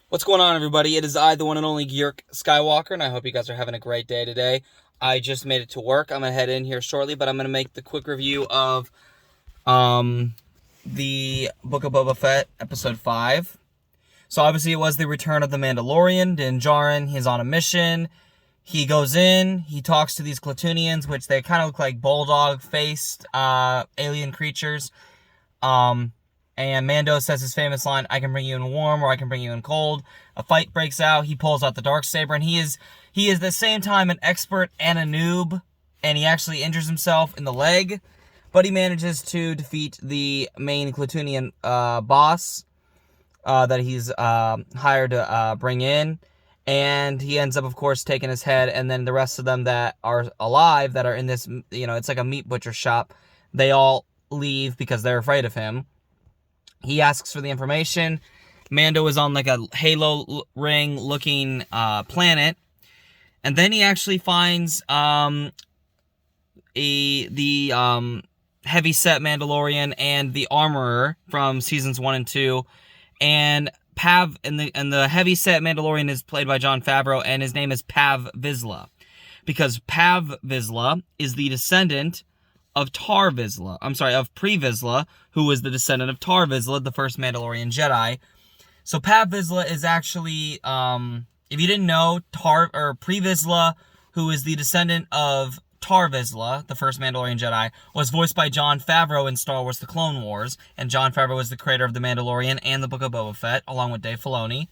What's going on, everybody? It is I, the one and only Georg Skywalker, and I hope you guys are having a great day today. I just made it to work. I'm going to head in here shortly, but I'm going to make the quick review of the Book of Boba Fett, Episode 5. So obviously it was the return of the Mandalorian. Din Djarin, he's on a mission. He goes in, he talks to these Klatooinians, which they kind of look like bulldog-faced alien creatures. And Mando says his famous line, "I can bring you in warm or I can bring you in cold." A fight breaks out. He pulls out the Darksaber, and he is at the same time an expert and a noob, and he actually injures himself in the leg, but he manages to defeat the main Klatooinian boss that he's hired to bring in, and he ends up, of course, taking his head, and then the rest of them that are alive, that are in this, it's like a meat butcher shop, they all leave because they're afraid of him. He asks for the information. Mando is on like a halo ring looking planet. And then he actually finds the heavy-set Mandalorian and the armorer from seasons 1 and 2. And the heavy-set Mandalorian is played by Jon Favreau, and his name is Pav Vizsla. Because Pav Vizsla is the descendant of Tar Vizsla. Of Pre Vizsla, who was the descendant of Tar Vizsla, the first Mandalorian Jedi. So Pav Vizsla is actually, if you didn't know, Pre Vizsla, who is the descendant of Tar Vizsla, the first Mandalorian Jedi, was voiced by Jon Favreau in Star Wars: The Clone Wars, and Jon Favreau was the creator of The Mandalorian and the Book of Boba Fett, along with Dave Filoni.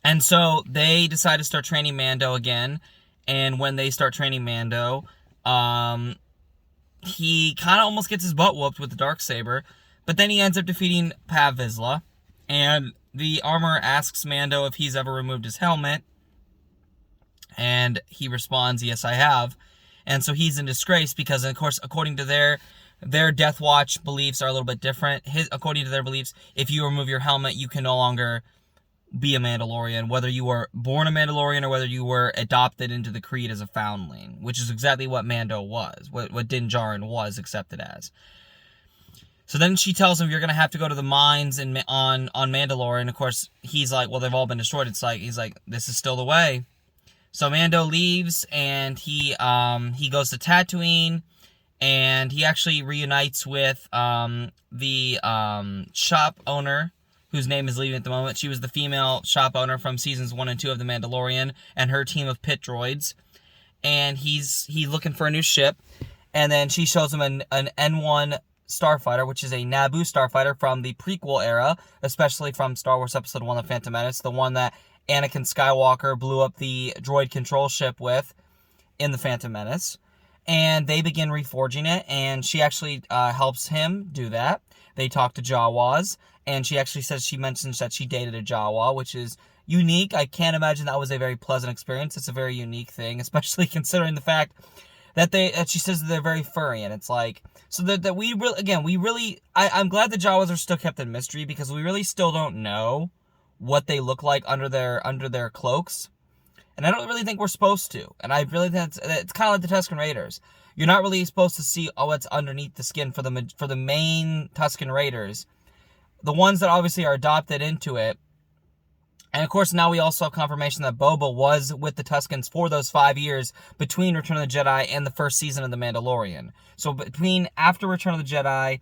And so they decide to start training Mando again, and when they start training Mando, he kind of almost gets his butt whooped with the Darksaber, but then he ends up defeating Pav Vizsla, and the armorer asks Mando if he's ever removed his helmet, and he responds, "Yes, I have." And so he's in disgrace because, of course, according to their Death Watch beliefs are a little bit different. According to their beliefs, if you remove your helmet, you can no longer be a Mandalorian, whether you were born a Mandalorian or whether you were adopted into the creed as a foundling, which is exactly what Mando was, what Din Djarin was accepted as. So then she tells him, "You're going to have to go to the mines on Mandalore," and of course he's like, "Well, they've all been destroyed." He's like, "This is still the way." So Mando leaves, and he goes to Tatooine, and he actually reunites with the shop owner, whose name is leaving at the moment. She was the female shop owner from seasons 1 and 2 of The Mandalorian, and her team of pit droids. And he's looking for a new ship, and then she shows him an N1 starfighter, which is a Naboo starfighter from the prequel era, especially from Star Wars Episode 1, The Phantom Menace, the one that Anakin Skywalker blew up the droid control ship with in The Phantom Menace. And they begin reforging it, and she actually helps him do that. They talk to Jawas, and she actually mentions that she dated a Jawa, which is unique. I can't imagine that was a very pleasant experience. It's a very unique thing, especially considering the fact that she says that they're very furry, and it's like, so that I'm glad the Jawas are still kept in mystery, because we really still don't know what they look like under their cloaks. And I don't really think we're supposed to. And I really think it's kind of like the Tusken Raiders. You're not really supposed to see what's underneath the skin for the main Tusken Raiders. The ones that obviously are adopted into it. And of course, now we also have confirmation that Boba was with the Tuskens for those 5 years between Return of the Jedi and the first season of The Mandalorian. So after Return of the Jedi,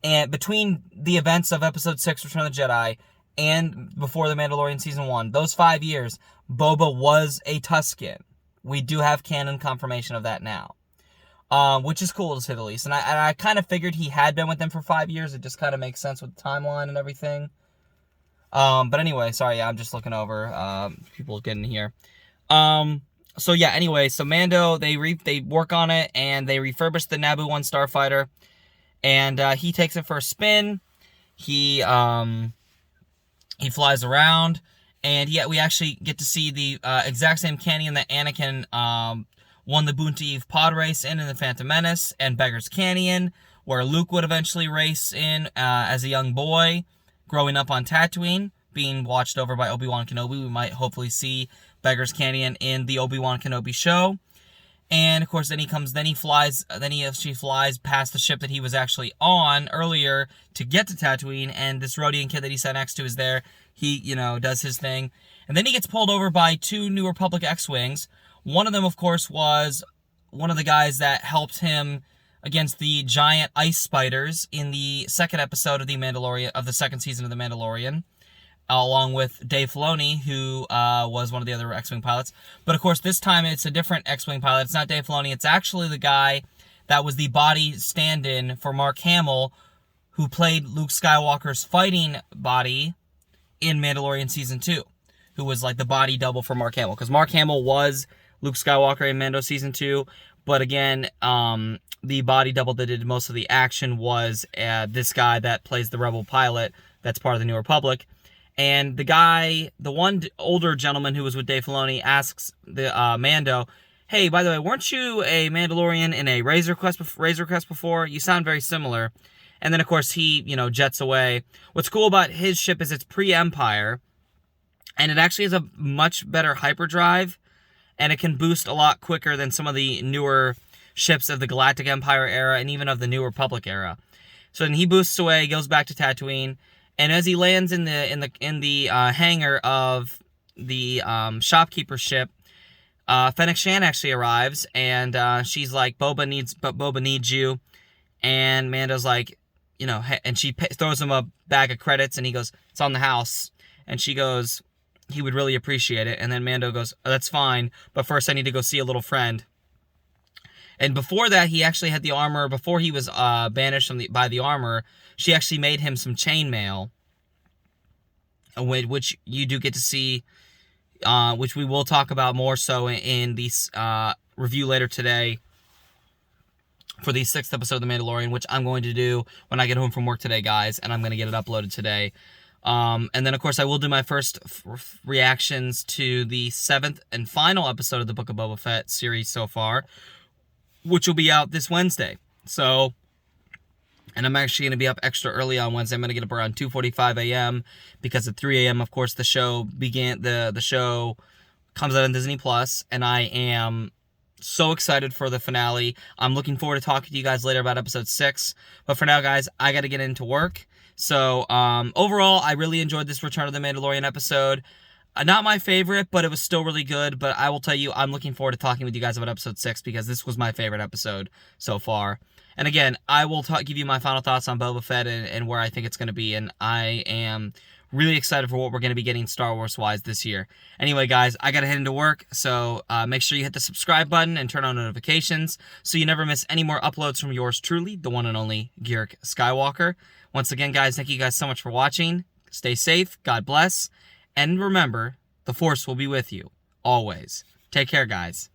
and between the events of Episode 6, Return of the Jedi, and before The Mandalorian Season 1, those 5 years, Boba was a Tusken. We do have canon confirmation of that now, which is cool to say the least. And I kind of figured he had been with them for 5 years. It just kind of makes sense with the timeline and everything. But anyway, sorry, I'm just looking over people getting here. So yeah, anyway, so Mando, they work on it, and they refurbish the Naboo 1 starfighter, and he takes it for a spin. He flies around, and we actually get to see the exact same canyon that Anakin won the Boonta Eve pod race in The Phantom Menace, and Beggar's Canyon, where Luke would eventually race in as a young boy, growing up on Tatooine, being watched over by Obi-Wan Kenobi. We might hopefully see Beggar's Canyon in the Obi-Wan Kenobi show. And of course, she flies past the ship that he was actually on earlier to get to Tatooine, and this Rodian kid that he sat next to is there. He, does his thing. And then he gets pulled over by 2 New Republic X-Wings. One of them, of course, was one of the guys that helped him against the giant ice spiders in the second episode of the second season of The Mandalorian, along with Dave Filoni, who was one of the other X-Wing pilots. But of course, this time it's a different X-Wing pilot. It's not Dave Filoni. It's actually the guy that was the body stand-in for Mark Hamill, who played Luke Skywalker's fighting body in Mandalorian Season 2, who was like the body double for Mark Hamill. Because Mark Hamill was Luke Skywalker in Mando Season 2, but again, the body double that did most of the action was this guy that plays the Rebel pilot that's part of the New Republic. And the one older gentleman who was with Dave Filoni asks the Mando, hey, by the way, weren't you a Mandalorian in a Razor Crest before? You sound very similar. And then, of course, he, jets away. What's cool about his ship is it's pre-Empire, and it actually has a much better hyperdrive, and it can boost a lot quicker than some of the newer ships of the Galactic Empire era and even of the New Republic era. So then he boosts away, goes back to Tatooine, and as he lands in the hangar of the shopkeeper ship, Fennec Shan actually arrives, and she's like, Boba needs you, and Mando's like, and she throws him a bag of credits, and he goes, it's on the house, and she goes, he would really appreciate it, and then Mando goes, oh, that's fine, but first I need to go see a little friend. And before that, he actually had the armor, before he was banished by the armor, she actually made him some chainmail, which you do get to see, which we will talk about more so in the review later today for the 6th episode of The Mandalorian, which I'm going to do when I get home from work today, guys, and I'm going to get it uploaded today. And then, of course, I will do my first reactions to the 7th and final episode of the Book of Boba Fett series so far, which will be out this Wednesday. So, and I'm actually going to be up extra early on Wednesday. I'm going to get up around 2:45 a.m. because at 3 a.m., of course, the show comes out on Disney Plus, and I am so excited for the finale. I'm looking forward to talking to you guys later about episode 6. But for now, guys, I got to get into work. So, overall, I really enjoyed this Return of the Mandalorian episode. Not my favorite, but it was still really good. But I will tell you, I'm looking forward to talking with you guys about episode 6 because this was my favorite episode so far. And again, I will give you my final thoughts on Boba Fett and where I think it's going to be. And I am really excited for what we're going to be getting Star Wars-wise this year. Anyway, guys, I got to head into work. So make sure you hit the subscribe button and turn on notifications so you never miss any more uploads from yours truly, the one and only Garrick Skywalker. Once again, guys, thank you guys so much for watching. Stay safe. God bless. And remember, the Force will be with you, always. Take care, guys.